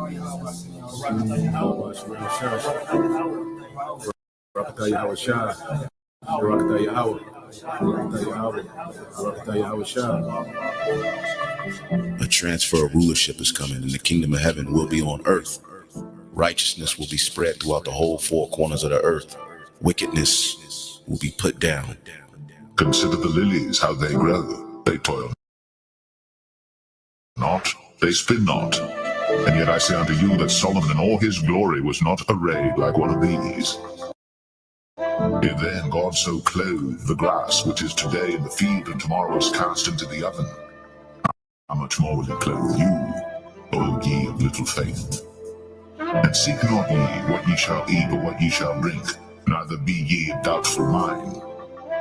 A transfer of rulership is coming, and the kingdom of heaven will be on earth. Righteousness will be spread throughout the whole four corners of the earth. Wickedness will be put down. Consider the lilies, how they grow. They toil not, they spin not. And yet I say unto you that Solomon in all his glory was not arrayed like one of these. If then God so clothed the grass, which is today in the field and tomorrow is cast into the oven, how much more will he clothe you, O ye of little faith? And seek not ye what ye shall eat or what ye shall drink, neither be ye of doubtful mind.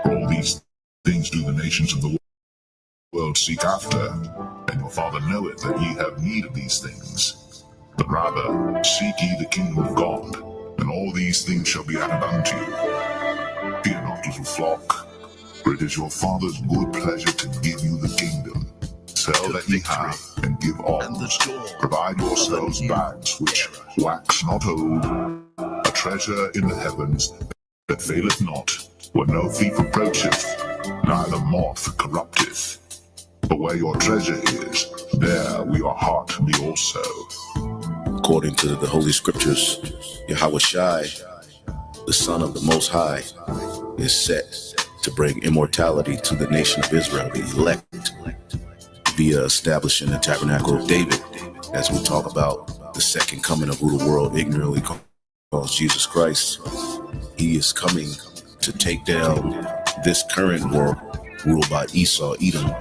For all these things do the nations of the world seek after, and your Father knoweth that ye have need of these things. But rather seek ye the kingdom of God, and all these things shall be added unto you. Fear not, little flock, for it is your Father's good pleasure to give you the kingdom. Sell that ye have, and give alms. Provide yourselves bags which wax not old, a treasure in the heavens that faileth not, where no thief approacheth, neither moth corrupteth. For where your treasure is, there will your heart be also. According to the Holy Scriptures, Yahweh Shai, the Son of the Most High, is set to bring immortality to the nation of Israel, the elect, via establishing the tabernacle of David, as we talk about the second coming of who the world ignorantly calls Jesus Christ. He is coming to take down this current world ruled by Esau, Edom,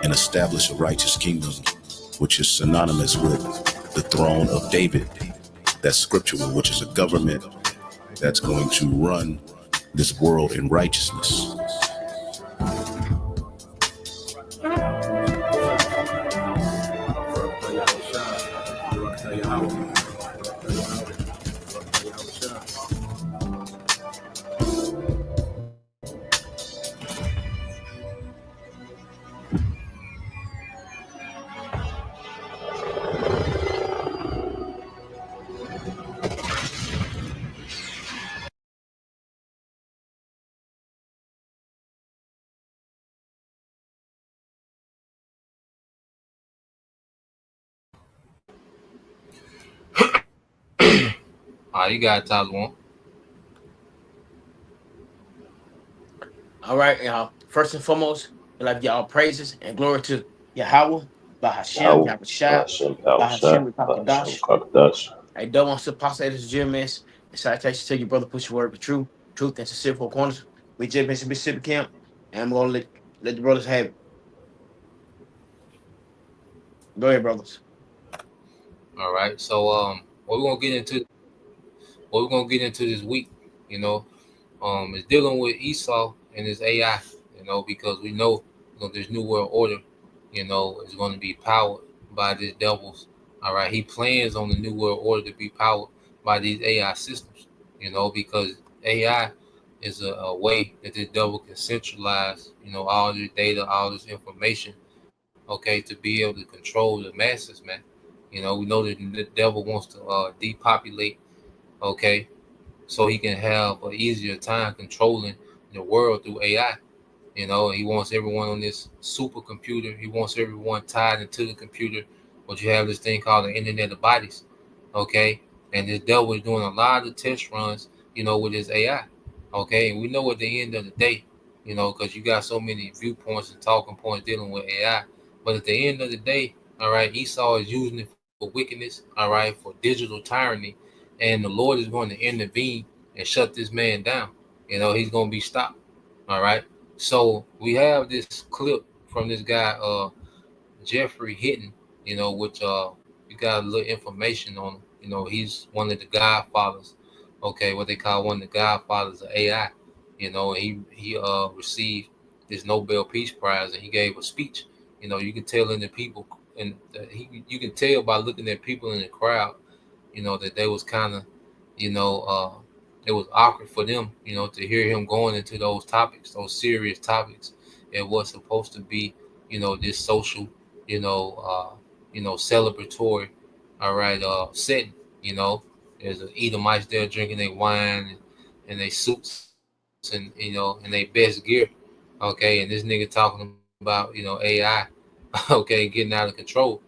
and establish a righteous kingdom, which is synonymous with the throne of David. That's scriptural, which is a government that's going to run this world in righteousness. You got top one. All right, y'all. First and foremost, we'd like y'all praises and glory to Yahweh, Bahashem, Yahushua, Bahashem, Rakakadash. I don't want to pass this Jim miss. And citation to your brother, push your word with truth and sincere four corners. We just been to Mississippi camp, and I'm gonna let the brothers have it. Go ahead, brothers. All right. So what we're gonna get into this week, is dealing with Esau and his AI, because we know, this new world order, is going to be powered by these devils. All right. He plans on the new world order to be powered by these AI systems, because AI is a way that the devil can centralize, all this data, all this information, okay, to be able to control the masses, man. We know that the devil wants to depopulate, okay, so he can have an easier time controlling the world through AI. He wants everyone on this supercomputer. He wants everyone tied into the computer. But you have this thing called the Internet of Bodies, okay? And this devil is doing a lot of test runs, with his AI, okay? And we know at the end of the day, because you got so many viewpoints and talking points dealing with AI. But at the end of the day, all right, Esau is using it for wickedness, all right, for digital tyranny. And the Lord is going to intervene and shut this man down. He's going to be stopped, all right? So we have this clip from this guy, Jeffrey Hinton, which we got a little information on him. He's one of the godfathers, okay, what they call one of the godfathers of AI. He received this Nobel Peace Prize, and he gave a speech. You can tell in the people, and you can tell by looking at people in the crowd, that they was kind of, it was awkward for them, to hear him going into those topics, those serious topics, and what's supposed to be, this social, celebratory, all right, setting. You know, there's Edomites there drinking their wine and their suits and and their best gear. Okay, and this nigga talking about AI, okay, getting out of control.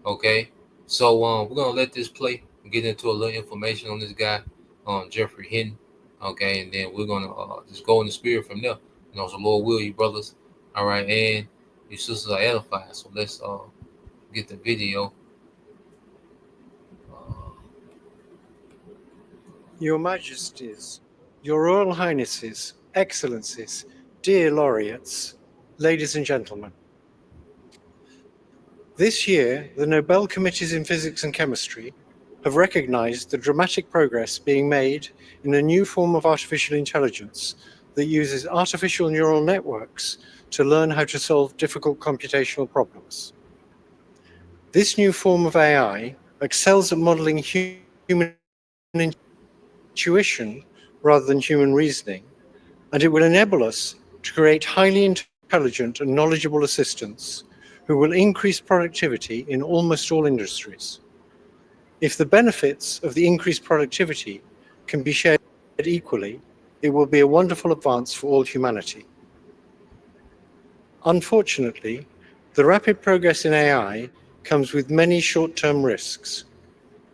Okay, so we're gonna let this play, get into a little information on this guy, Jeffrey Hinton. Okay, and then we're gonna just go in the spirit from there. So Lord will, you brothers, all right, and you sisters are edified. So let's get the video. Your Majesties, Your Royal Highnesses, Excellencies, dear laureates, ladies and gentlemen. This year, the Nobel Committees in Physics and Chemistry have recognized the dramatic progress being made in a new form of artificial intelligence that uses artificial neural networks to learn how to solve difficult computational problems. This new form of AI excels at modeling human intuition rather than human reasoning, and it will enable us to create highly intelligent and knowledgeable assistants who will increase productivity in almost all industries. If the benefits of the increased productivity can be shared equally, it will be a wonderful advance for all humanity. Unfortunately, the rapid progress in AI comes with many short-term risks.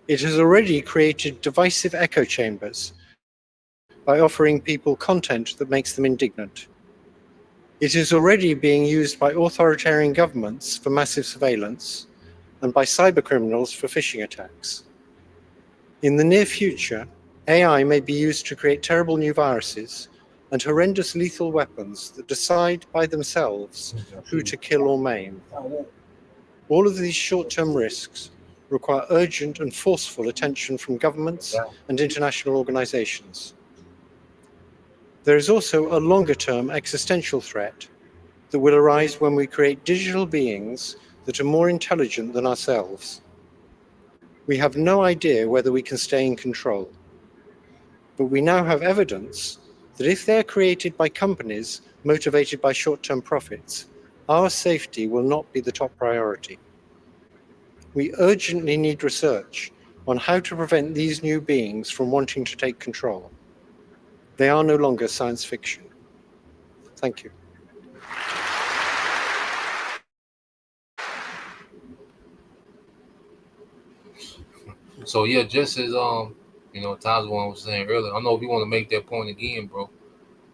It has already created divisive echo chambers by offering people content that makes them indignant. It is already being used by authoritarian governments for massive surveillance and by cybercriminals for phishing attacks. In the near future, AI may be used to create terrible new viruses and horrendous lethal weapons that decide by themselves who to kill or maim. All of these short-term risks require urgent and forceful attention from governments and international organizations. There is also a longer-term existential threat that will arise when we create digital beings that are more intelligent than ourselves. We have no idea whether we can stay in control, but we now have evidence that if they're created by companies motivated by short-term profits, our safety will not be the top priority. We urgently need research on how to prevent these new beings from wanting to take control. They are no longer science fiction. Thank you. So yeah, just as Tazwan was saying earlier, I don't know if you want to make that point again, bro,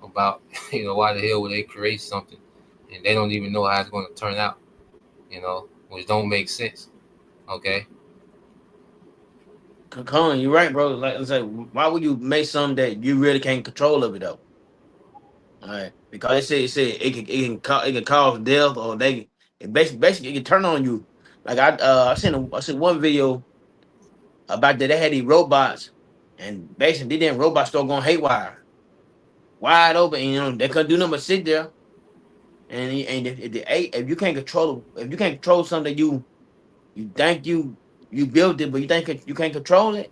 about why the hell would they create something and they don't even know how it's going to turn out, which don't make sense. Okay. Colin, you're right, bro. Like I said, why would you make something that you really can't control of it though? All right, because it said it can cause death, or it basically it can turn on you. Like I seen one video about that they had these robots, and basically then robots start going haywire, wide open. And, they couldn't do nothing but sit there. And if you can't control something you think you built it, but you think you can't control it,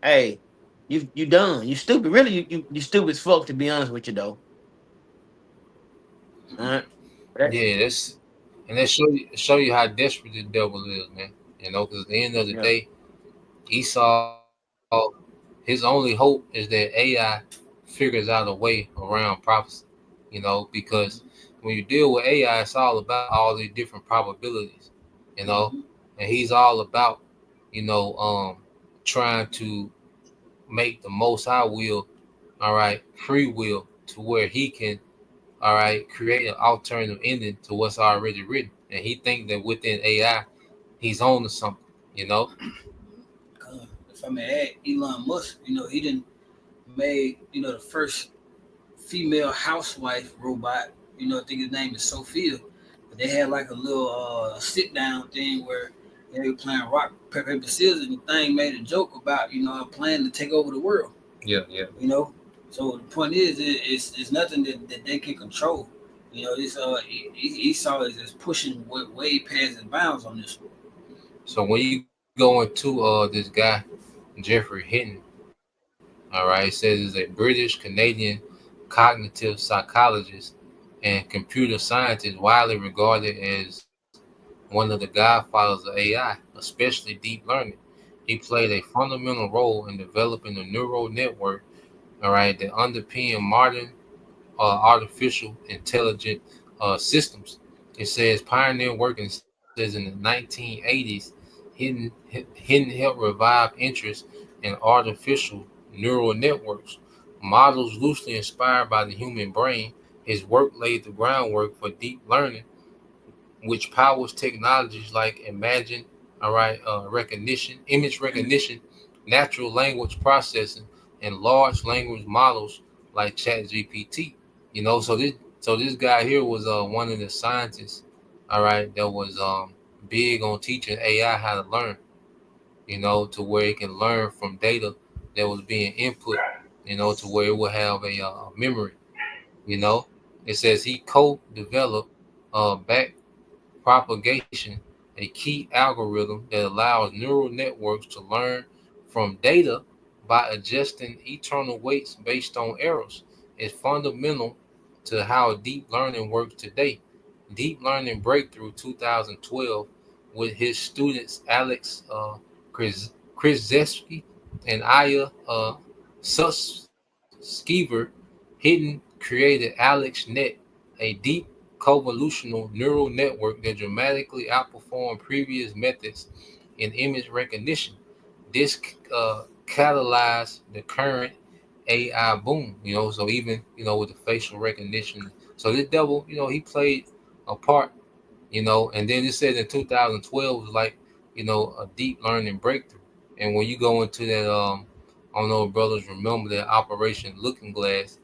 hey, you done. You stupid. Really, you stupid as fuck, to be honest with you though. All right. Yeah, that show you how desperate the devil is, man. Because at the end of the day, Esau, his only hope is that AI figures out a way around prophecy. Because when you deal with AI, it's all about all these different probabilities. And he's all about trying to make the Most High will, all right, free will, to where he can, all right, create an alternative ending to what's already written. And he think that within AI, he's on to something, If I may add, Elon Musk, he didn't made, the first female housewife robot, I think his name is Sophia. But they had like a little sit down thing where they were playing rock, paper, scissors, and the thing made a joke about, a plan to take over the world. Yeah. So the point is, it's nothing that they can control. This Esau is just pushing way past his bounds on this one. So when you go into this guy, Jeffrey Hinton, all right, it says he's a British Canadian cognitive psychologist and computer scientist, widely regarded as one of the godfathers of AI, especially deep learning. he played a fundamental role in developing the neural network, all right, that underpin modern artificial intelligent systems. It says pioneer work and says in the 1980s, Hinton helped revive interest in artificial neural networks, models loosely inspired by the human brain. His work laid the groundwork for deep learning, which powers technologies like imagine, all right, recognition, image recognition, natural language processing, and large language models like ChatGPT. So this guy here was one of the scientists, all right, that was big on teaching AI how to learn, to where it can learn from data that was being input, to where it will have a memory. You know, it says he co-developed back propagation, a key algorithm that allows neural networks to learn from data by adjusting eternal weights based on errors. It's fundamental to how deep learning works today. Deep Learning Breakthrough 2012 with his students Alex Krzyzewski and Aya Sutskever. Hidden created AlexNet, a deep convolutional neural network that dramatically outperformed previous methods in image recognition. This catalyzed the current AI boom, so even, with the facial recognition. So this devil, he played a part, and then it said in 2012 was like, a deep learning breakthrough. And when you go into that, I don't know if brothers remember that Operation Looking Glass,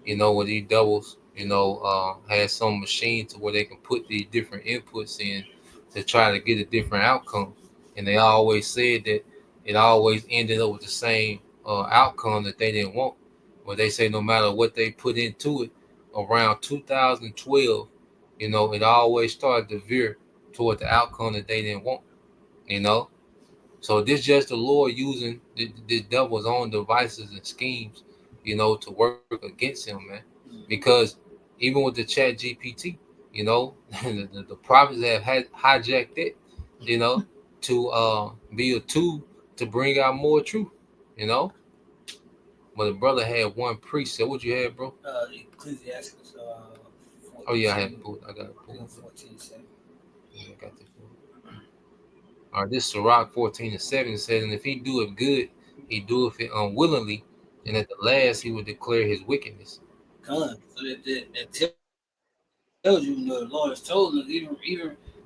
where these doubles, had some machine to where they can put these different inputs in to try to get a different outcome. And they always said that it always ended up with the same outcome that they didn't want. But they say no matter what they put into it, around 2012, it always started to veer toward the outcome that they didn't want, you know. So this just the Lord using the devil's own devices and schemes, to work against him, man. Because even with the Chat GPT, the prophets have had hijacked it, to be a tool to bring out more truth, you know. But the brother had one precept. What you had, bro? Ecclesiastes. Oh yeah, I got it pulled. 14:7. Yeah, I got this. All right, this Sirach 14:7 says, and if he do it good, he doeth it unwillingly, and at the last he will declare his wickedness. So that tells you, the Lord has told us, even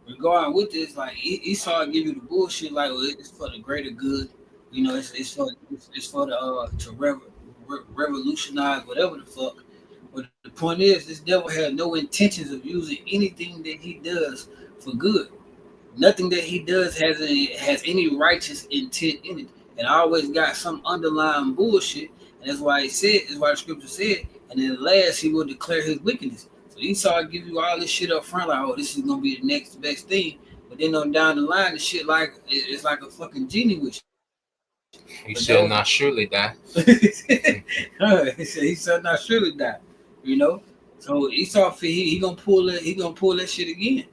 regarding with this, like Esau give you the bullshit, like, well, it's for the greater good, it's for the to revolutionize whatever the fuck. But the point is, this devil had no intentions of using anything that he does for good. Nothing that he does has any righteous intent in it, and always got some underlying bullshit. And that's why the scripture said, and then last he will declare his wickedness. So Esau give you all this shit up front, like, oh, this is gonna be the next best thing. But then on down the line, the shit like it's like a fucking genie wish. He shall not surely die. He shall not surely die. So Esau, he gonna pull that shit again.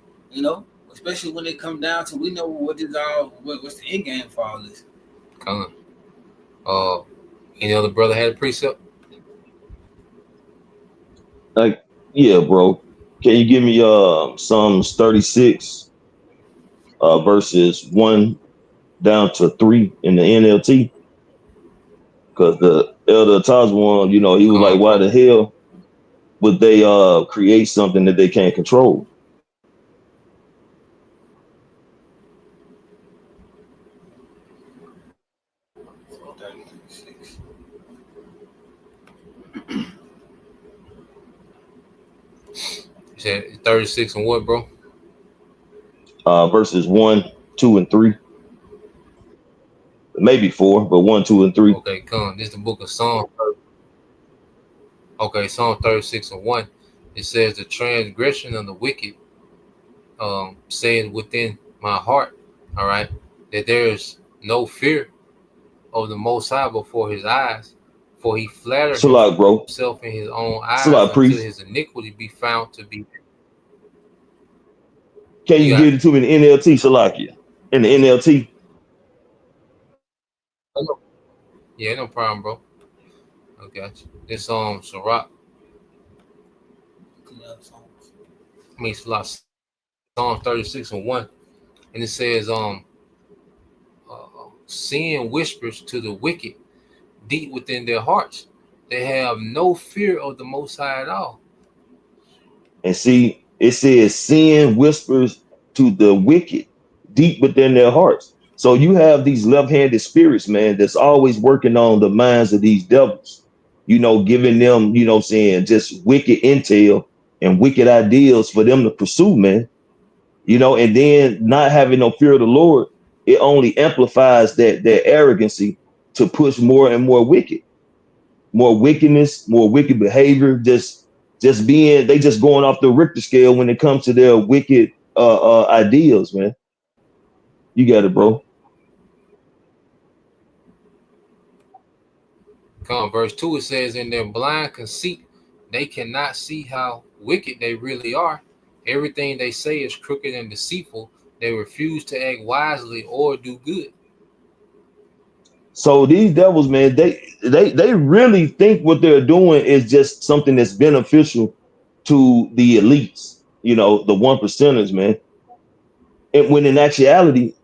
Especially when it come down to, we know what's the end game for all this. Come on. Any other brother had a precept? Yeah, bro. Can you give me Psalms 36 verses 1 down to 3 in the NLT? Because the elder Tazwan, he was like, why the hell would they create something that they can't control? You said 36 and what, bro? Verses 1, 2, and 3. Maybe 4, but 1, 2, and 3. Okay, come. This is the book of Psalm. Okay, Psalm 36 and 1. It says, the transgression of the wicked said within my heart, all right, that there is no fear of the Most High before his eyes, for he flatters himself in his own eyes until his iniquity be found to be. Can you get it to me in the NLT, Salakia? In the NLT? Yeah, no problem, bro. I got you. This Sirach, I mean it's a lot. Psalm 36:1, and it says sin whispers to the wicked deep within their hearts. They have no fear of the Most High at all. And see, it says sin whispers to the wicked deep within their hearts. So you have these left-handed spirits, man, that's always working on the minds of these devils, giving them, saying just wicked intel and wicked ideals for them to pursue, man. And then not having no fear of the Lord, it only amplifies that arrogancy to push more and more wickedness, more wicked behavior, just being, they just going off the Richter scale when it comes to their wicked ideals, man. You got it, bro. Verse 2, it says, in their blind conceit, they cannot see how wicked they really are. Everything they say is crooked and deceitful. They refuse to act wisely or do good. So these devils, man, they really think what they're doing is just something that's beneficial to the elites, the one percenters, man. And when in actuality,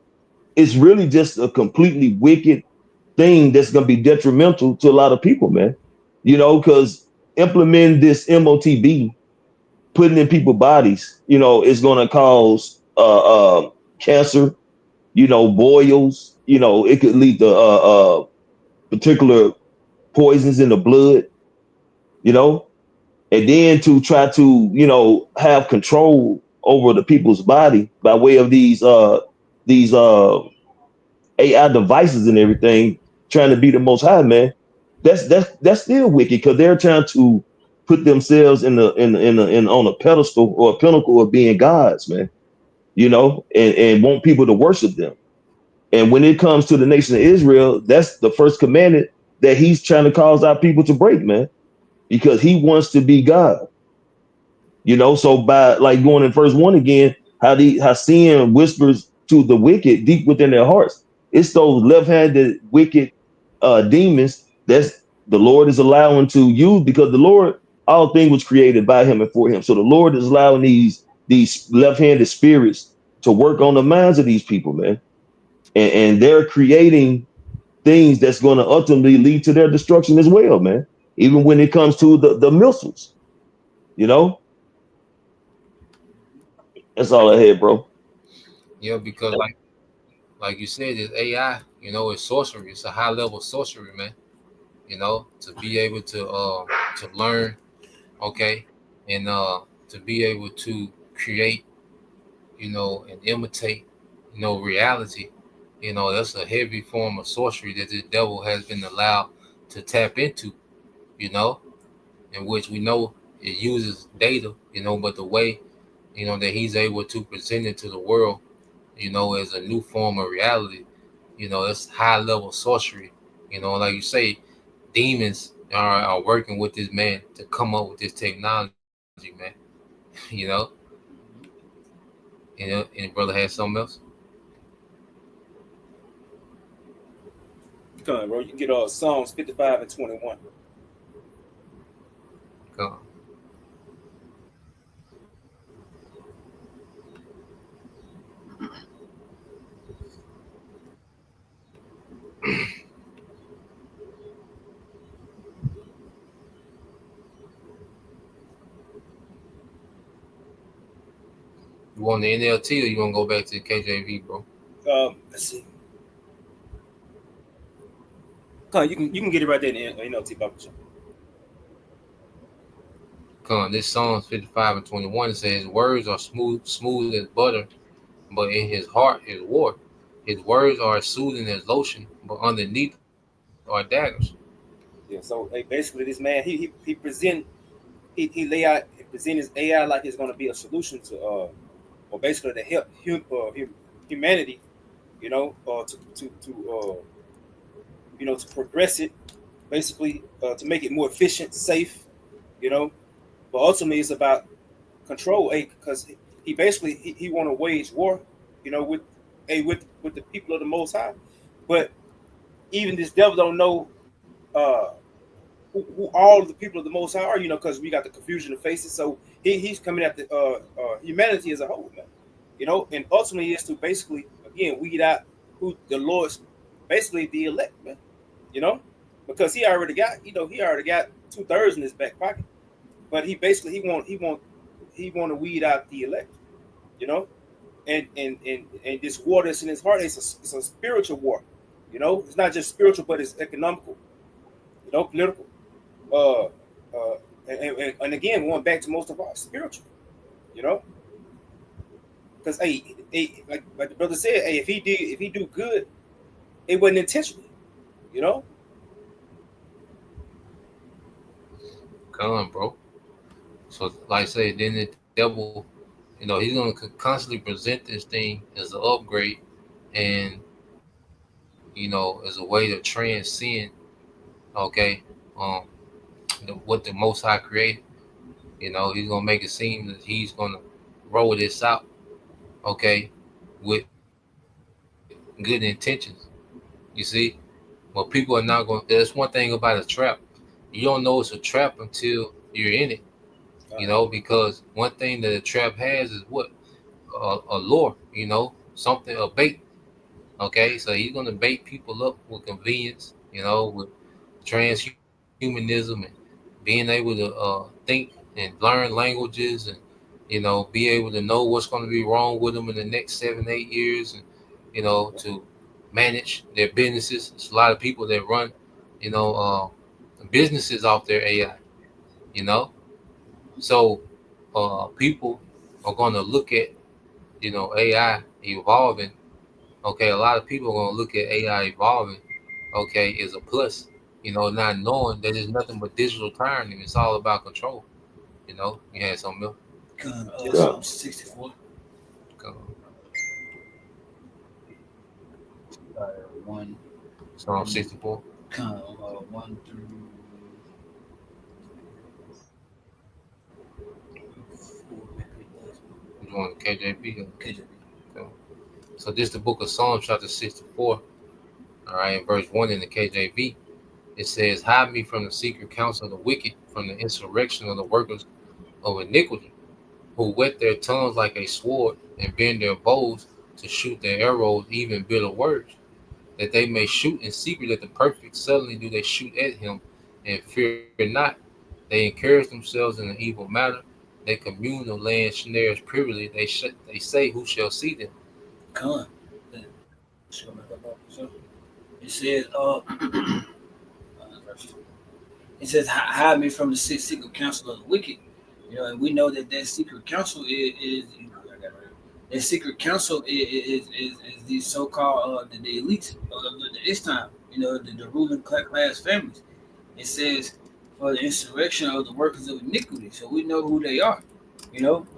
it's really just a completely wicked thing that's going to be detrimental to a lot of people, man. Because implementing this MOTB, putting in people's bodies, is going to cause cancer, boils, it could lead to particular poisons in the blood, and then to try to, have control over the people's body by way of these AI devices and everything, trying to be the Most High, man. That's still wicked because they're trying to put themselves in on a pedestal or a pinnacle of being gods, man. And want people to worship them. And when it comes to the nation of Israel, that's the first commandment that he's trying to cause our people to break, man, because he wants to be God. So by like going in verse 1 again, how sin whispers to the wicked deep within their hearts. It's those left-handed wicked demons that's the Lord is allowing to use, because the Lord, all things was created by him and for him. So the Lord is allowing these left-handed spirits to work on the minds of these people, man. And they're creating things that's going to ultimately lead to their destruction as well, man. Even when it comes to the missiles, That's all I had, bro. Yeah, because like you said, it's AI, it's sorcery. It's a high level sorcery, man. To be able to learn, okay, and to be able to create, and imitate, reality. That's a heavy form of sorcery that the devil has been allowed to tap into, in which we know it uses data, but the way, that he's able to present it to the world, as a new form of reality, it's high level sorcery. Like you say, demons are working with this man to come up with this technology, man. you know, and brother has something else. Come on, bro. You can get Psalms 55 and 21. Come on. You want the NLT or you want to go back to the KJV, bro? Let's see. Come on, you can get it right there in the NLT publisher. Come on, this Psalms 55 and 21 says, words are smooth as butter, but in his heart is war. His words are as soothing as lotion, but underneath are daggers. Yeah, so basically this man, he present his AI like it's going to be a solution to or basically to help humanity, to progress it, basically to make it more efficient, safe, but ultimately it's about control, because he basically he want to wage war, with the people of the Most High. But even this devil don't know who all of the people of the Most High are, because we got the confusion of faces. So he's coming at the humanity as a whole, man. And ultimately is to basically, again, weed out who the Lord's basically the elect, man. Because he already got 2/3 in his back pocket, but he basically he want to weed out the elect, and this war that's in his heart, it's a spiritual war, it's not just spiritual, but it's economical, political, and again, going back to most of our spiritual, because like the brother said, if he do good, it wasn't intentional, Come on, bro. So, like I say, then the devil, he's gonna constantly present this thing as an upgrade, and as a way to transcend, okay, what the Most High created. He's gonna make it seem that he's gonna roll this out, okay, with good intentions. You see, but people are not going. There's one thing about a trap. You don't know it's a trap until you're in it. Because one thing that a trap has is what a lure. Something, a bait. Okay, so he's gonna bait people up with convenience. With transhumanism and being able to think and learn languages and be able to know what's going to be wrong with them in the next 7-8 years, and to manage their businesses. It's a lot of people that run businesses off their AI. So people are going to look at AI evolving. Okay, a lot of people are going to look at AI evolving, okay, as a plus, not knowing that there's nothing but digital tyranny. It's all about control. You had something else? Psalm 64. Psalm 64. 1 through 4. You want the KJV? KJV. So this is the book of Psalms, chapter 64. All right, in verse 1 in the KJV, it says, "Hide me from the secret counsel of the wicked, from the insurrection of the workers of iniquity, who whet their tongues like a sword and bend their bows to shoot their arrows, even bitter words, that they may shoot in secret at the perfect. Suddenly do they shoot at him, and fear not. They encourage themselves in an evil matter. They commune of land snares privily. They say, who shall see them?" Come. It says, "Hide me from the secret counsel of the wicked." And we know that secret counsel is that secret counsel is the so-called the elites of this time. The ruling class families. It says, "For the insurrection of the workers of iniquity." So we know who they are.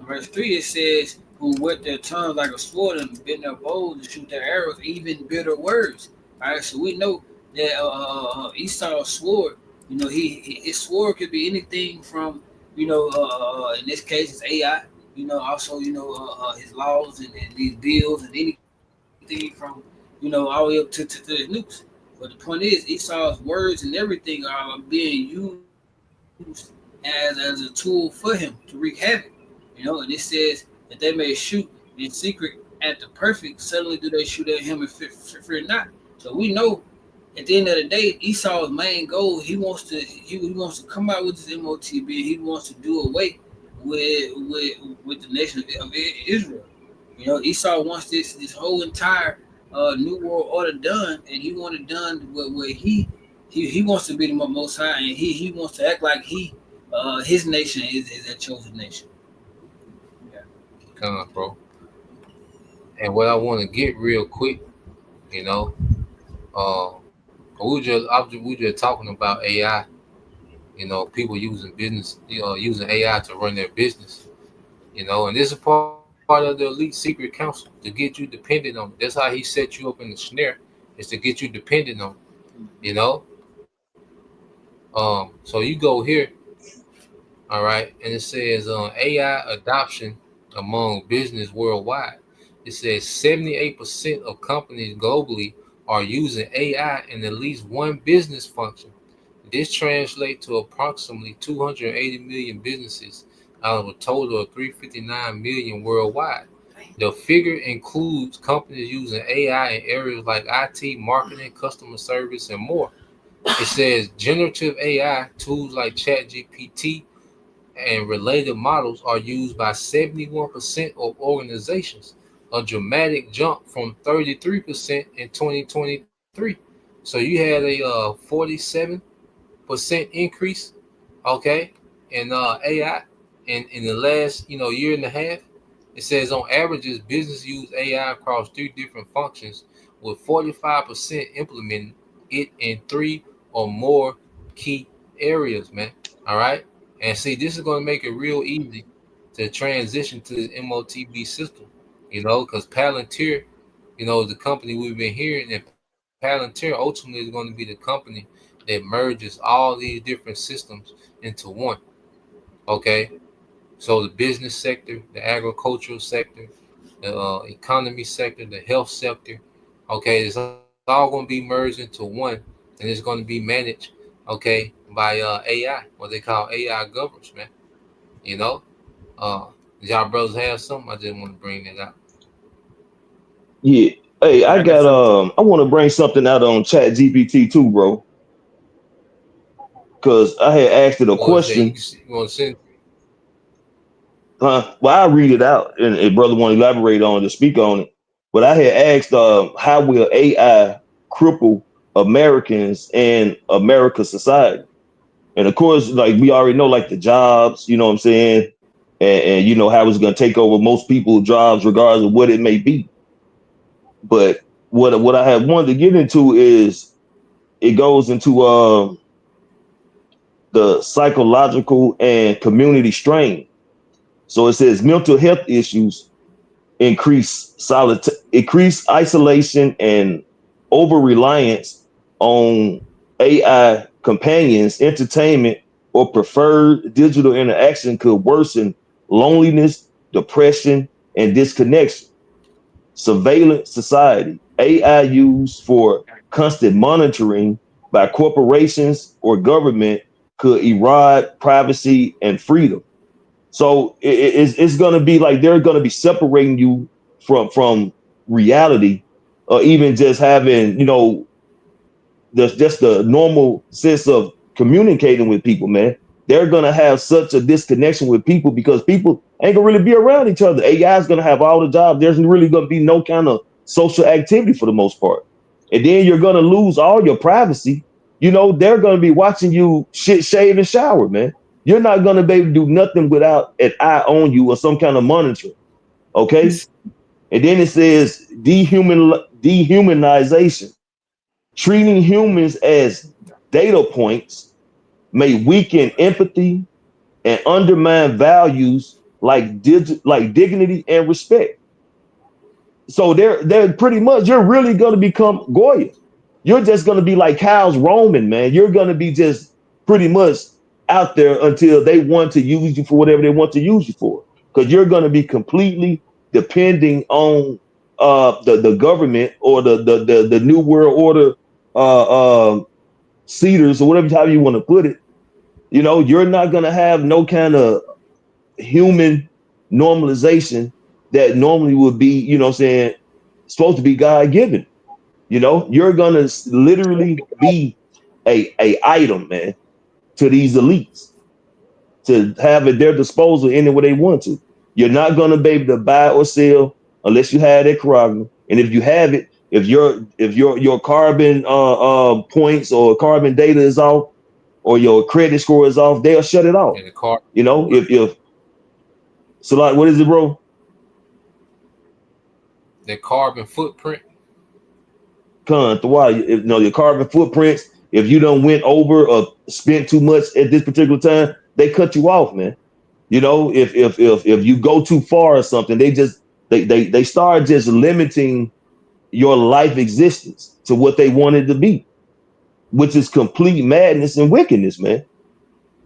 Verse 3 it says, "Who whet their tongues like a sword and bend their bows to shoot their arrows, even bitter words." All right, so we know that Esau's sword, his sword could be anything from, in this case it's AI, also, his laws and these bills and anything from, all the way up to the nukes. But the point is, Esau's words and everything are being used as a tool for him to wreak havoc. And it says that they may shoot in secret at the perfect. Suddenly do they shoot at him and fear not. So we know at the end of the day, Esau's main goal, he wants to come out with this MOTB. He wants to do away with the nation of Israel. Esau wants this whole entire new world order done, and he wants it done where he wants to be the Most High, and he wants to act like his nation is a chosen nation. Come on, bro. And what I want to get real quick, we just talking about AI. People using using AI to run their business. And this is part of the elite secret council to get you dependent on it. That's how he set you up in the snare, is to get you dependent on it. So you go here, all right, and it says AI adoption among business worldwide. It says 78% of companies globally are using AI in at least one business function. This translates to approximately 280 million businesses out of a total of 359 million worldwide. The figure includes companies using AI in areas like IT, marketing, customer service, and more. It says generative AI tools like ChatGPT and related models are used by 71% of organizations, a dramatic jump from 33% in 2023. So you had a 47% increase, okay, in AI in the last year and a half. It says on averages, business use AI across 3 different functions, with 45% implementing it in 3 or more key areas, man. All right. And see, this is going to make it real easy to transition to this MOTB system, because Palantir, is the company we've been hearing, and Palantir ultimately is going to be the company that merges all these different systems into one. Okay. So the business sector, the agricultural sector, the economy sector, the health sector, okay, it's all going to be merged into one, and it's going to be managed, okay, by AI, what they call AI governance, man. Y'all brothers have something? I just want to bring that out. Yeah. Hey, I want to bring something out on ChatGPT too, bro. Because I had asked it a question. You want to send? Well, I read it out, and brother want to elaborate on it, to speak on it. But I had asked, how will AI cripple Americans and America's society? And of course, like we already know, like the jobs, you know what I'm saying, and you know how it's going to take over most people's jobs, regardless of what it may be. But what I have wanted to get into is it goes into the psychological and community strain. So it says mental health issues increase isolation and over reliance on AI companions, entertainment, or preferred digital interaction could worsen loneliness, depression, and disconnection. Surveillance society, AI used for constant monitoring by corporations or government could erode privacy and freedom. So it's going to be like they're going to be separating you from reality, or even just having, just the normal sense of communicating with people, man. They're going to have such a disconnection with people because people ain't going to really be around each other. AI is going to have all the jobs. There's really going to be no kind of social activity for the most part. And then you're going to lose all your privacy. They're going to be watching you shit, shave, and shower, man. You're not going to be able to do nothing without an eye on you or some kind of monitoring. Okay. And then it says dehumanization. Treating humans as data points may weaken empathy and undermine values like dignity and respect. So they're pretty much, you're really going to become Goya. You're just going to be like cows roaming, man. You're going to be just pretty much out there until they want to use you for whatever they want to use you for, because you're going to be completely depending on the government or the new world order cedars, or whatever how you want to put it. You're not going to have no kind of human normalization that normally would be, supposed to be God given. You're going to literally be a item, man, to these elites to have at their disposal any way they want to. You're not going to be able to buy or sell unless you have that Carragher. And if you have it, if your carbon points or carbon data is off, or your credit score is off, they'll shut it off. If so, like, what is it, bro? The carbon footprint. Your carbon footprints. If you don't went over or spent too much at this particular time, they cut you off, man. If you go too far or something, they start just limiting your life existence to what they want it to be, which is complete madness and wickedness, man.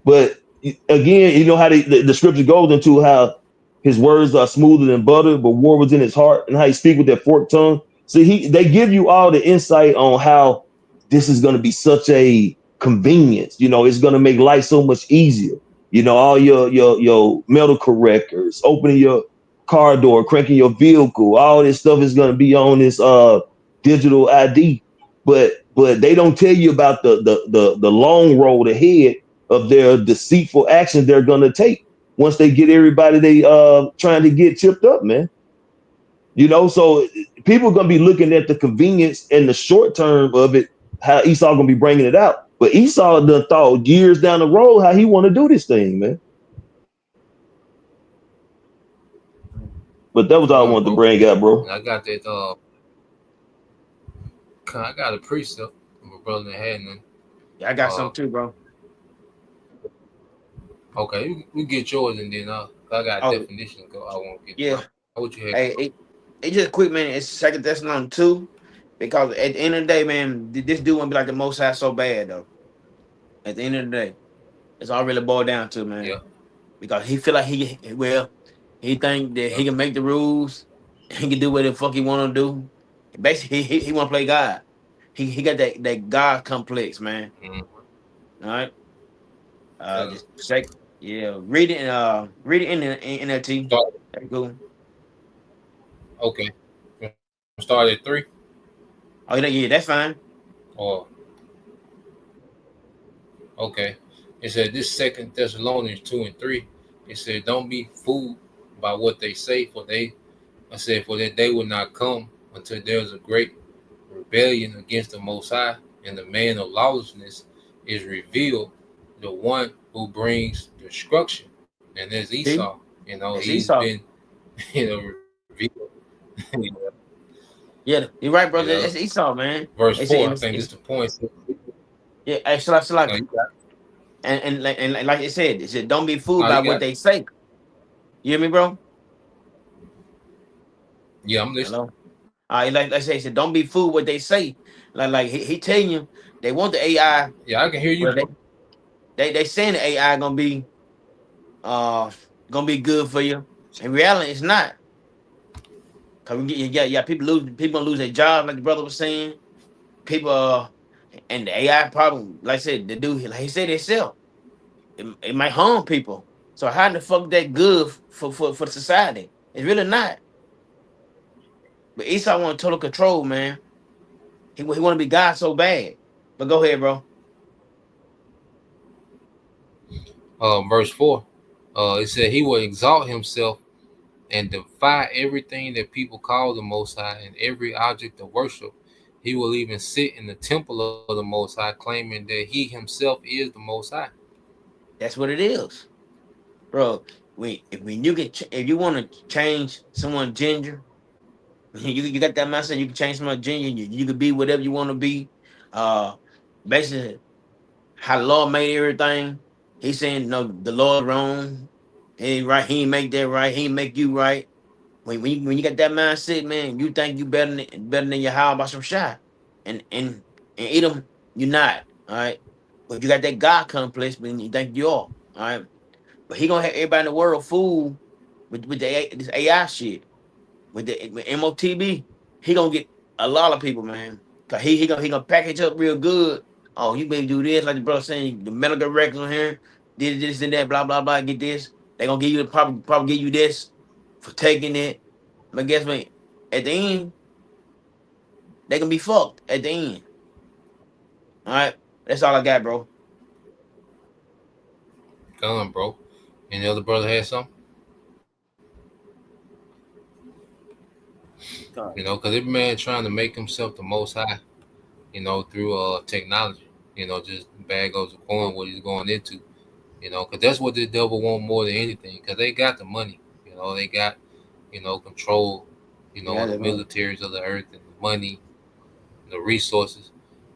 But again, how the scripture goes into how his words are smoother than butter, but war was in his heart, and how he speak with that forked tongue. See, they give you all the insight on how this is going to be such a convenience. You know, it's gonna make life so much easier. You know, all your medical records, opening your car door, cranking your vehicle, all this stuff is gonna be on this digital ID. But they don't tell you about the long road ahead of their deceitful actions they're gonna take once they get everybody they trying to get chipped up, man. You know, so people are gonna be looking at the convenience and the short term of it, how Esau gonna be bringing it out. But Esau done thought years down the road how he want to do this thing, man. But that was all I wanted to bring out, bro. I got that. I got a precept of a brother that had none. Yeah, I got some too, bro. Okay, we get yours and then I got a definition. I won't get. Yeah. What you had? Hey, it just quick, man. It's 2 Thessalonians 2, because at the end of the day, man, this dude won't be like the Most High so bad though. At the end of the day, it's all really boiled down to, man. Yeah. Because he feel like he think that he can make the rules, he can do what the fuck he want to do. Basically, he want to play God. He got that God complex, man. Mm-hmm. All right. Just check. Yeah, read it in the NLT. That's cool. Okay. Start at 3. Oh yeah, that's fine. Oh. Okay. It said this 2 Thessalonians 2 and 3. It said, don't be fooled by what they say, for that day will not come until there is a great rebellion against the Most High, and the man of lawlessness is revealed, the one who brings destruction. And there's Esau. You know, he's Esau. been, revealed. Yeah, you're right, brother. It's Esau, man. Verse 4, I think it's the point. Yeah, actually, and like it said, don't be fooled by what they say. You hear me, bro? Yeah, I'm listening. Hello? Like I said, don't be fooled what they say. Like he telling you they want the AI. Yeah, I can hear you. They saying the AI gonna be good for you. In reality, it's not. Cause people gonna lose their job, like the brother was saying. People and the AI problem, like I said, the dude, like he said himself, it might harm people. So how the fuck that good for society? It's really not. But Esau want total control, man. He want to be God so bad. But go ahead, bro. Verse 4. It said he will exalt himself and defy everything that people call the Most High and every object of worship. He will even sit in the temple of the Most High, claiming that he himself is the Most High. That's what it is, bro. If you want to change someone ginger, you got that mindset. You can change someone ginger. You can be whatever you want to be. Basically, how the Lord made everything. He's saying no, the Lord wrong. He ain't right. He ain't make that right. He ain't make you right. When you got that mindset, man, you think you better than your how about some shot, and eat them. You're not, all right. But you got that God complex, but you think you are, all right. But he gonna have everybody in the world fool with this AI shit, with MOTB. He gonna get a lot of people, man. Cause he gonna package up real good. Oh, you may do this, like the brother saying, the medical records on here, did this and that, blah blah blah. Get this. They gonna give you probably give you this for taking it. But guess what? At the end, they gonna be fucked at the end. All right, that's all I got, bro. Come on, bro. Any other brother had something? You know, because every man trying to make himself the Most High, you know, through technology, you know, just bag goes the coin what he's going into, you know, because that's what the devil want more than anything, because they got the money, you know, they got, you know, control, you know, the militaries of the earth and the money, the resources.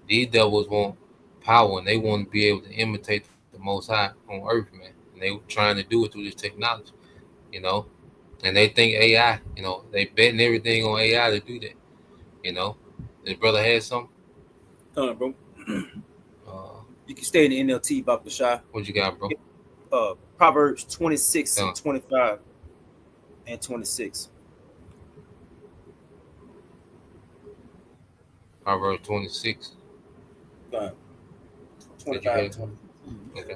These devils want power, and they want to be able to imitate the Most High on earth, man. And they trying to do it through this technology, you know. And they think AI, you know, they betting everything on AI to do that, you know. His brother had something? Bro. You can stay in the NLT, Baba Shah. What you got, bro? Proverbs 26, 25, and 26. Proverbs 26. 25 and 20. Okay.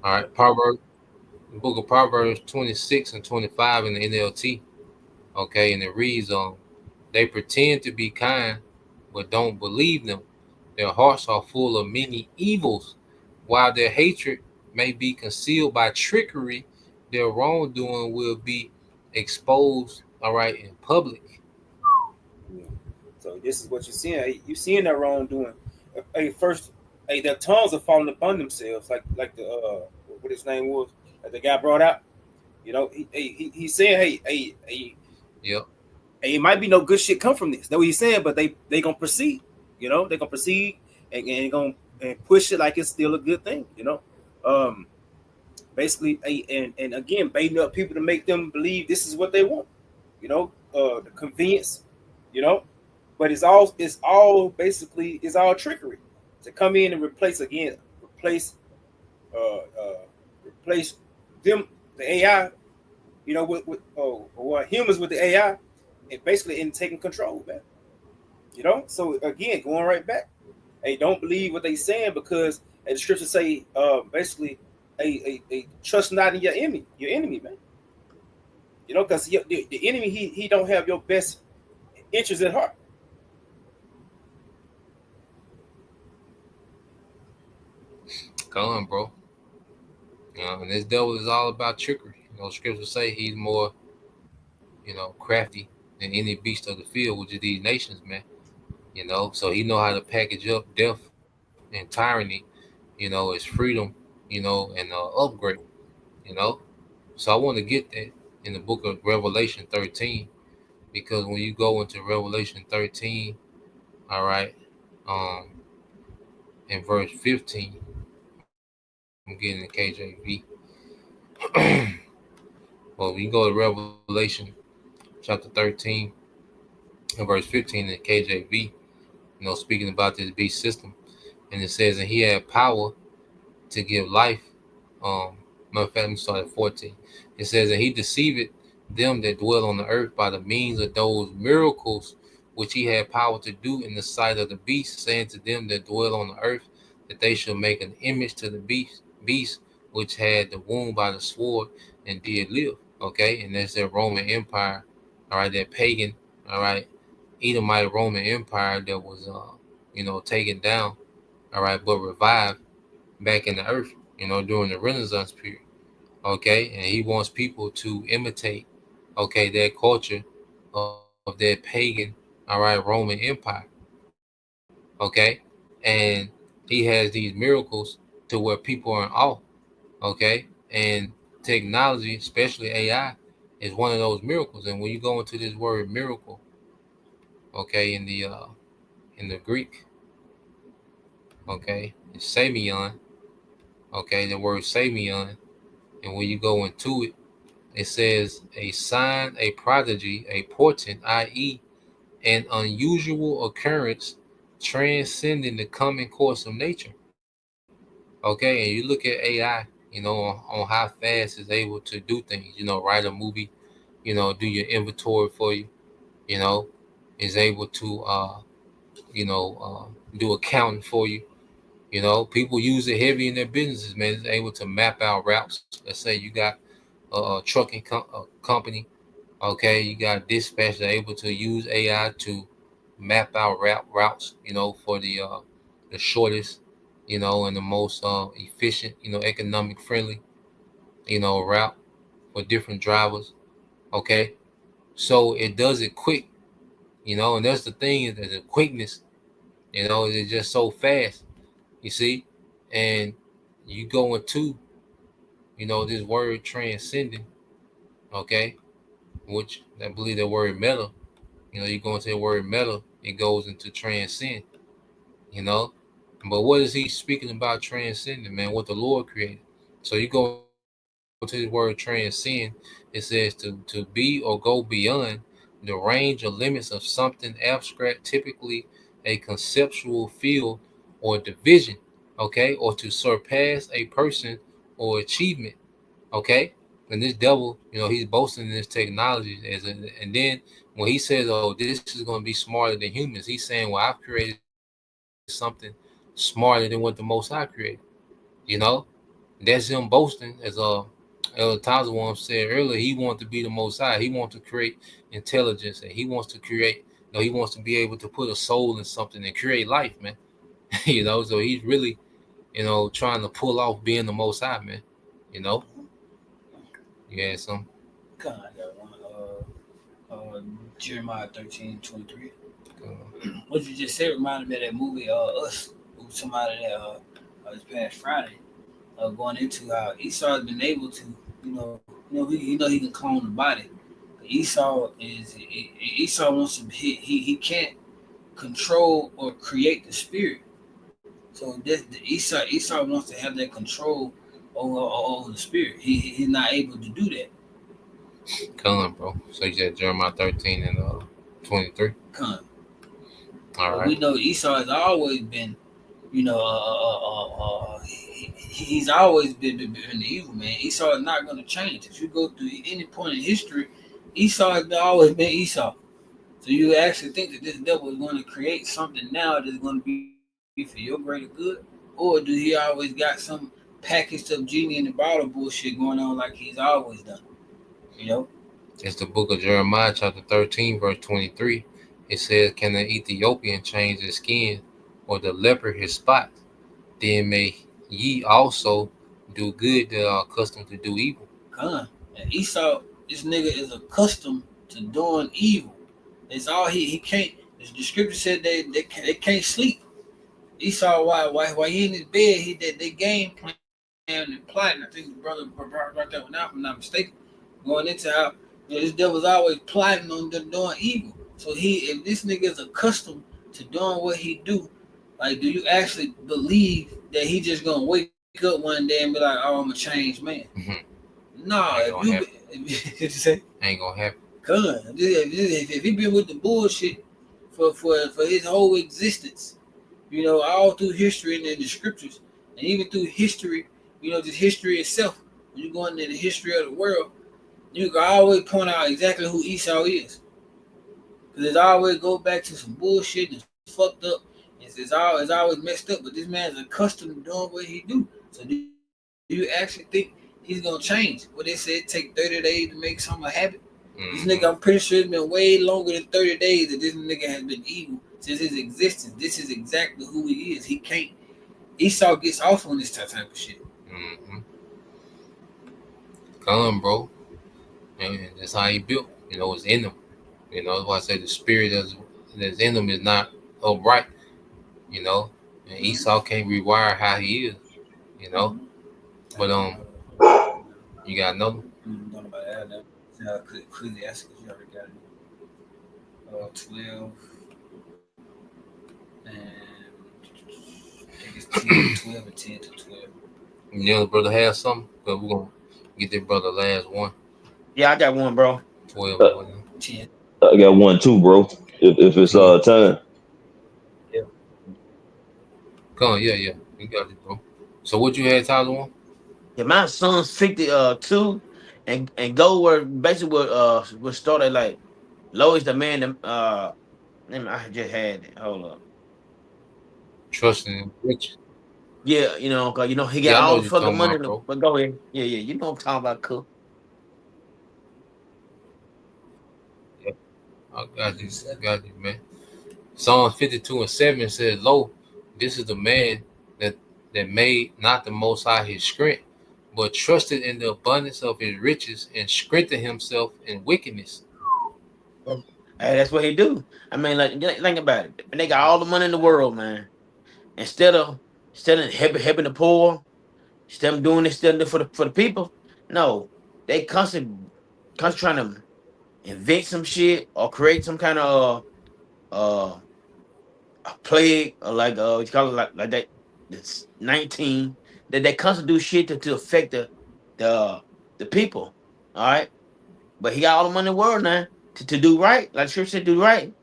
All right. Proverbs, the book of Proverbs 26 and 25 in the NLT. Okay, and it reads, they pretend to be kind, but don't believe them. Their hearts are full of many evils. While their hatred may be concealed by trickery, their wrongdoing will be exposed, all right, in public. Yeah. So this is what you're seeing. Hey, you're seeing that wrongdoing. Hey, first, hey, their tongues are falling upon themselves, like the what his name was, that the guy brought out. You know, he's saying, hey, Yep. hey, it might be no good shit come from this. That's what he's saying, but they gonna proceed. You know, they're gonna proceed and gonna and push it like it's still a good thing. You know, basically, and again, baiting up people to make them believe this is what they want. You know, the convenience. You know, but it's all basically it's all trickery to come in and replace them, the AI, you know, with humans with the AI, and basically in taking control, man. You know, so again, going right back, hey, don't believe what they saying, because the scriptures say, basically, a trust not in your enemy, man. You know, because the enemy, he don't have your best interest at heart. Come on, bro. And this devil is all about trickery. You know, scriptures say he's more, you know, crafty than any beast of the field, which is these nations, man. You know, so he know how to package up death and tyranny, you know, as freedom, you know, and upgrade, you know. So I want to get that in the book of Revelation 13, because when you go into Revelation 13, all right, in verse 15, I'm getting the KJV. Well, we go to Revelation chapter 13 and verse 15 in the KJV, you know, speaking about this beast system. And it says, and he had power to give life. Matter of fact, let me start at 14. It says, and he deceived them that dwell on the earth by the means of those miracles which he had power to do in the sight of the beast, saying to them that dwell on the earth that they should make an image to the beast which had the wound by the sword and did live. Okay, and that's their Roman Empire, all right, that pagan, all right, Edomite Roman Empire that was, you know, taken down, all right, but revived back in the earth, you know, during the Renaissance period. Okay, and he wants people to imitate, okay, that culture of that pagan, all right, Roman Empire. Okay, and he has these miracles to where people are in awe. Okay, and technology, especially AI, is one of those miracles. And when you go into this word miracle, okay, in the Greek, okay, it's semeion. Okay, the word semeion, and when you go into it, it says a sign, a prodigy, a portent, i.e., an unusual occurrence transcending the common course of nature. Okay, and you look at AI, you know, on how fast it's able to do things, you know, write a movie, you know, do your inventory for you, you know, is able to, do accounting for you. You know, people use it heavy in their businesses, man. It's able to map out routes. Let's say you got a trucking company, okay, you got dispatch. They're able to use AI to map out routes, you know, for the shortest, you know, and the most efficient, you know, economic friendly, you know, route for different drivers. Okay, so it does it quick, you know, and that's the thing, is that the quickness, you know, it's just so fast, you see, and you go into, you know, this word transcending, okay, which I believe the word meta, you know, you go into the word meta, it goes into transcend, you know. But what is he speaking about transcending, man? What the Lord created. So you go to the word transcend, it says to be or go beyond the range or limits of something abstract, typically a conceptual field or division, okay, or to surpass a person or achievement, okay. And this devil, you know, he's boasting in this technology and then when he says, oh, this is going to be smarter than humans, he's saying, well, I've created something smarter than what the Most High created. You know, that's him boasting, as Elder Tazawam said earlier. He wants to be the Most High. He wants to create intelligence, and he wants to create. He wants to be able to put a soul in something and create life, man. You know, so he's really, trying to pull off being the Most High, man. You know, yeah, some. God, I got one. Jeremiah 13:23. What you just said reminded me of that movie, Us. It was somebody that this past Friday, going into how Esau has been able to, he can clone the body. But Esau wants to he can't control or create the spirit. So Esau wants to have that control over the spirit. He's not able to do that. Come on, bro. So you said Jeremiah 13 and 23. Come. All right. We know Esau has always been, he's always been the evil man. Esau is not going to change. If you go through any point in history, Esau has always been Esau. So you actually think that this devil is going to create something now that's going to be for your greater good? Or do he always got some packaged up genie in the bottle bullshit going on like he's always done? It's the book of Jeremiah, chapter 13, verse 23. It says, "Can the Ethiopian change his skin, or the leper his spot? Then may ye also do good that are accustomed to do evil." And Esau, this nigga is accustomed to doing evil. It's all he can't. The scripture said they can't sleep. Esau, why he in his bed, they game plan and plotting. I think his brother brought that one out, if I'm not mistaken. Going into how this devil's always plotting on doing evil. So if this nigga is accustomed to doing what he do, like, do you actually believe that he just gonna wake up one day and be like, "Oh, I'm a changed man"? Mm-hmm. No, if you say ain't gonna happen. If he been with the bullshit for his whole existence, all through history and in the scriptures, and even through history, just history itself. When you go into the history of the world, you can always point out exactly who Esau is. Because it's always go back to some bullshit that's fucked up. It's always messed up. But this man's accustomed to doing what he do. So do you actually think he's going to change? What they said, take 30 days to make something a habit? Mm-hmm. This nigga, I'm pretty sure it's been way longer than 30 days that this nigga has been evil since his existence. This is exactly who he is. He can't. Esau gets off on this type of shit. Mm-hmm. Come, bro. And that's how he built. It's in him. That's why I say the spirit that's in him is not upright. And Esau can't rewire how he is. But you got another? Don't nobody add that. Ecclesiastes, you already got it. 12 and I think it's 12 and 10 to 12. Brother has something? But we're gonna get that brother last one. Yeah, I got one, bro. 12. 10. I got one too, bro. If it's time. Yeah. Come on, yeah. You got it, bro. So what you had, Tyler, on? Yeah, my son's 52 and go where basically what started like Lois the man. I just had it. Hold up. Trusting in rich. Yeah, cause he got all the fucking money. But go ahead. Yeah, you know what I'm talking about, cool. Yeah, I got you, man. Psalm 52:7 says, "Lo, this is the man that made not the Most High his strength, but trusted in the abundance of his riches and strengthened himself in wickedness." Hey, that's what he do. I mean, like, think about it. When they got all the money in the world, man, instead of helping the poor, instead of doing this stuff for the people, no, they constantly trying to invent some shit or create some kind of a plague or like what you call it, like that. It's 19 that they constantly do shit to affect the people. All right, but he got all the money in the world now to do right, like Church said, do right.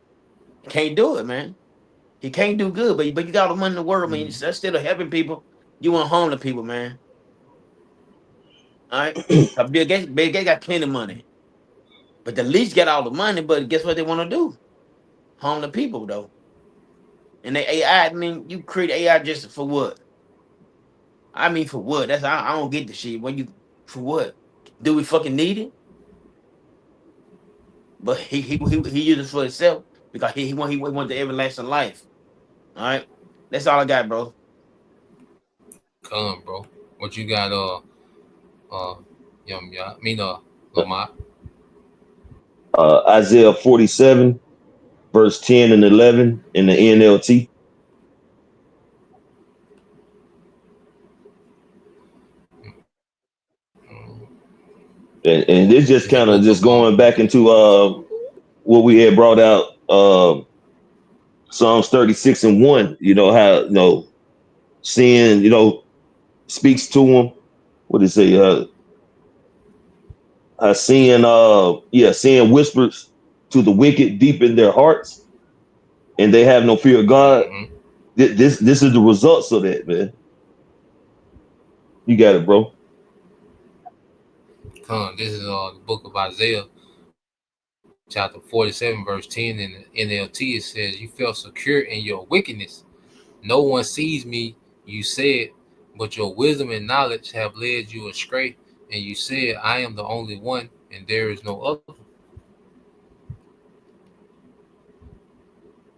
Can't do it, man. He can't do good, but you got all the money in the world, man. Instead of helping people, you want to harm the people, man. All right, Bill Gates got plenty of money, but the least got all the money. But guess what they want to do? Harm the people, though. And the AI, I mean, you create AI just for what? I mean, for what? I don't get the shit. When you for what? Do we fucking need it? But he used it for himself because he want the everlasting life. All right, that's all I got, bro. Come, bro. What you got? Lamar. Isaiah 47, verse 10 and 11 in the NLT. And it's just kind of just going back into what we had brought out, Psalms 36 and 1. You know how sin, speaks to him. What did it say? Sin whispers to the wicked deep in their hearts, and they have no fear of God. Mm-hmm. This is the results of that, man. You got it, bro. This is the book of Isaiah, chapter 47, verse 10 in the NLT. It says, "You felt secure in your wickedness. No one sees me, you said, but your wisdom and knowledge have led you astray. And you said, I am the only one, and there is no other."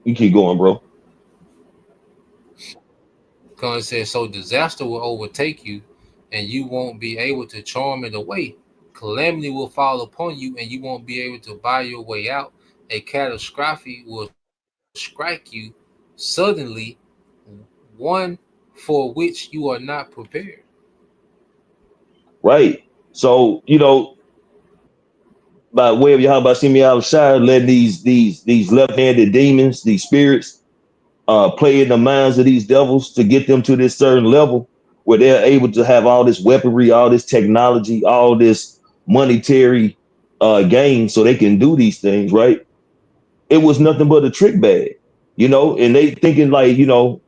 You keep going, bro. It says, "So disaster will overtake you, and you won't be able to charm it away. Calamity will fall upon you, and you won't be able to buy your way out. A catastrophe will strike you suddenly, one for which you are not prepared." Right. So, by way of Yahweh Shimi Yahushua, letting these left-handed demons, these spirits, play in the minds of these devils to get them to this certain level where they're able to have all this weaponry, all this technology, all this monetary gain so they can do these things, right? It was nothing but a trick bag, and they thinking like, how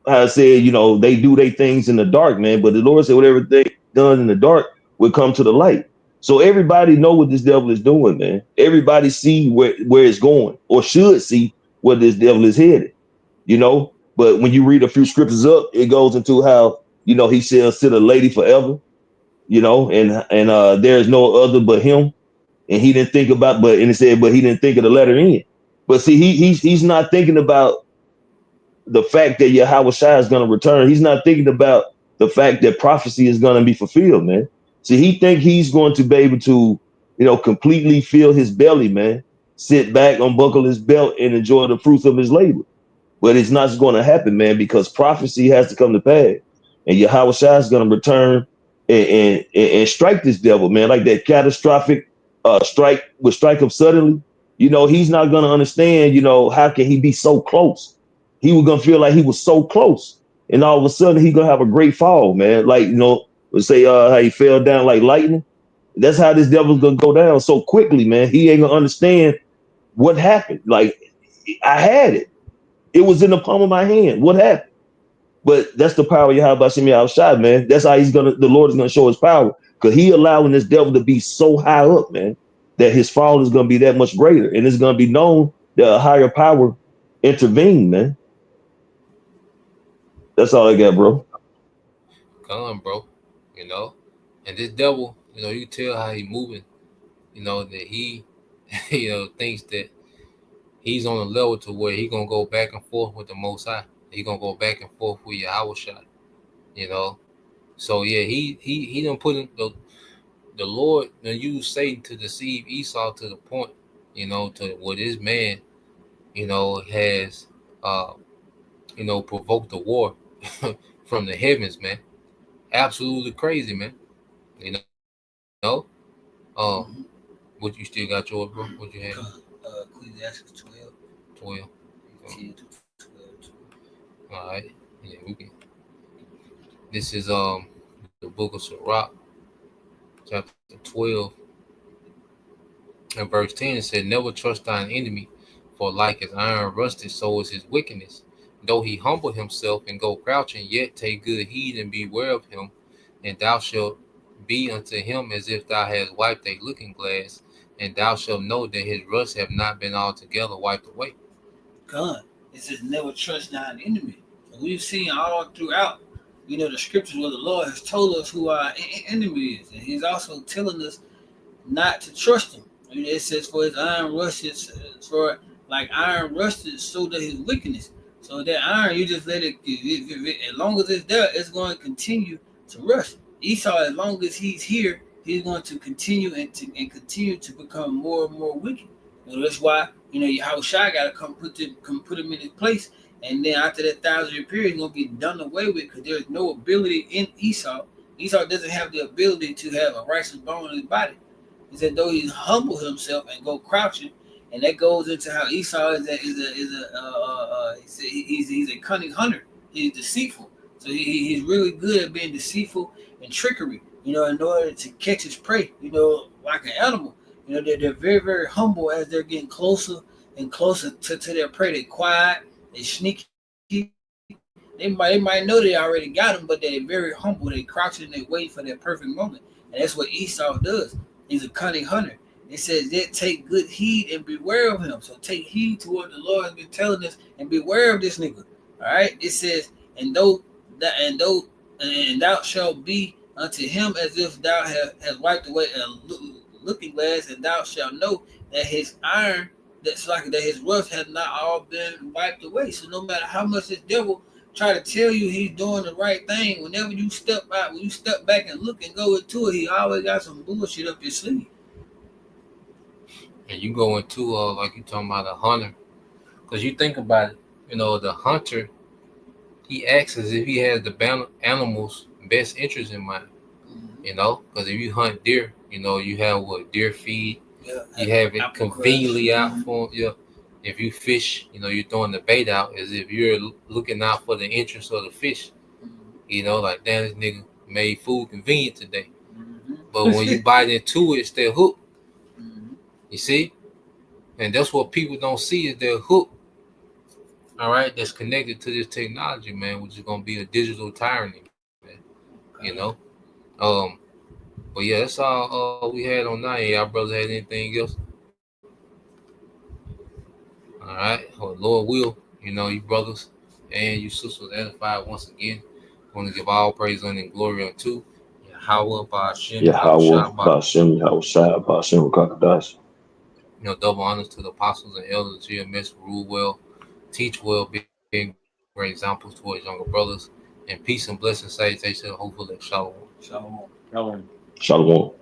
I said, they do their things in the dark, man. But the Lord said whatever they done in the dark will come to the light. So everybody know what this devil is doing, man. Everybody see where it's going, or should see where this devil is headed, But when you read a few scriptures up, it goes into how, he shall sit a lady forever, and there's no other but him. And he didn't think about, but he didn't think of the letter in. But see, he's not thinking about the fact that Yahweh Shai is going to return. He's not thinking about the fact that prophecy is going to be fulfilled, man. See, he think he's going to be able to, completely fill his belly, man, sit back, unbuckle his belt, and enjoy the fruits of his labor. But it's not going to happen, man, because prophecy has to come to pass. And Yahweh Shai is going to return and strike this devil, man, like that catastrophic strike would strike him suddenly. He's not going to understand, how can he be so close? He was gonna feel like he was so close, and all of a sudden he's gonna have a great fall, man. Like let's say how he fell down like lightning. That's how this devil's gonna go down so quickly, man. He ain't gonna understand what happened. Like I had it; it was in the palm of my hand. What happened? But that's the power of Yahweh Shimi Yahushua, man. That's how the Lord is gonna show his power, because he allowing this devil to be so high up, man, that his fall is gonna be that much greater, and it's gonna be known that a higher power intervened, man. That's all I got, bro. Come on, bro. And this devil, you tell how he moving, that he, thinks that he's on a level to where he gonna go back and forth with the Most High. He gonna go back and forth with Yahweh Shai, So yeah, he done put in the Lord done used Satan to deceive Esau to the point, to where this man, has provoked the war from the heavens, man. Absolutely crazy, man. What you still got yours, bro? What you have? Ecclesiastes 12. 10 to 12. All right. Yeah, we can. This is the book of Sirach, chapter 12, and verse 10. It said, "Never trust thine enemy, for like as iron rusted, so is his wickedness. Though he humble himself and go crouching, yet take good heed and beware of him, and thou shalt be unto him as if thou hadst wiped a looking glass, and thou shalt know that his rust have not been altogether wiped away." God. it says never trust thine enemy. So we've seen all throughout, the scriptures where the Lord has told us who our enemy is, and He's also telling us not to trust him. It says, "For his iron rusted, for like iron rusted, so that his wickedness." So that iron, you just let it. As long as it's there, it's going to continue to rust. Esau, as long as he's here, he's going to continue and continue to become more and more wicked. That's why Yahushua got to come put him in his place. And then after that 1,000-year period, he's going to be done away with, because there's no ability in Esau. Esau doesn't have the ability to have a righteous bone in his body. He said, though he humble himself and go crouching, and that goes into how Esau he's a cunning hunter. He's deceitful. So he's really good at being deceitful and trickery, in order to catch his prey, like an animal. They're very, very humble as they're getting closer and closer to their prey. They're quiet, they sneaky. They might know they already got him, but they're very humble. They crouch and they wait for their perfect moment. And that's what Esau does. He's a cunning hunter. It says that take good heed and beware of him. So take heed to what the Lord has been telling us and beware of this nigga. All right. It says, and thou shalt be unto him as if thou hast wiped away a looking glass, and thou shalt know that his iron, that his rust has not all been wiped away. So no matter how much this devil try to tell you he's doing the right thing, whenever you step out, when you step back and look and go into it, he always got some bullshit up your sleeve. And you go into like you talking about a hunter, because you think about it, the hunter, he acts as if he has the animal's best interest in mind. Because if you hunt deer, you have deer feed, you have it conveniently out for you. If you fish, you're throwing the bait out as if you're looking out for the interest of the fish. Like, damn, this nigga made food convenient today. But when you bite into it, it's their hook. You see? And that's what people don't see, is their hook. All right? That's connected to this technology, man, which is going to be a digital tyranny, man. But yeah, that's all we had on that. Y'all brothers had anything else? All right. Well, Lord will, you brothers and you sisters edified once again. I want to give all praise and glory unto Yahweh, Ba'ashem, Ba'ashem, Rakakadash. Double honors to the apostles and elders, GMS, rule well, teach well, being great examples towards younger brothers, and peace and blessings, salutations, hopefully, shalom. Shalom. Shalom. Shalom.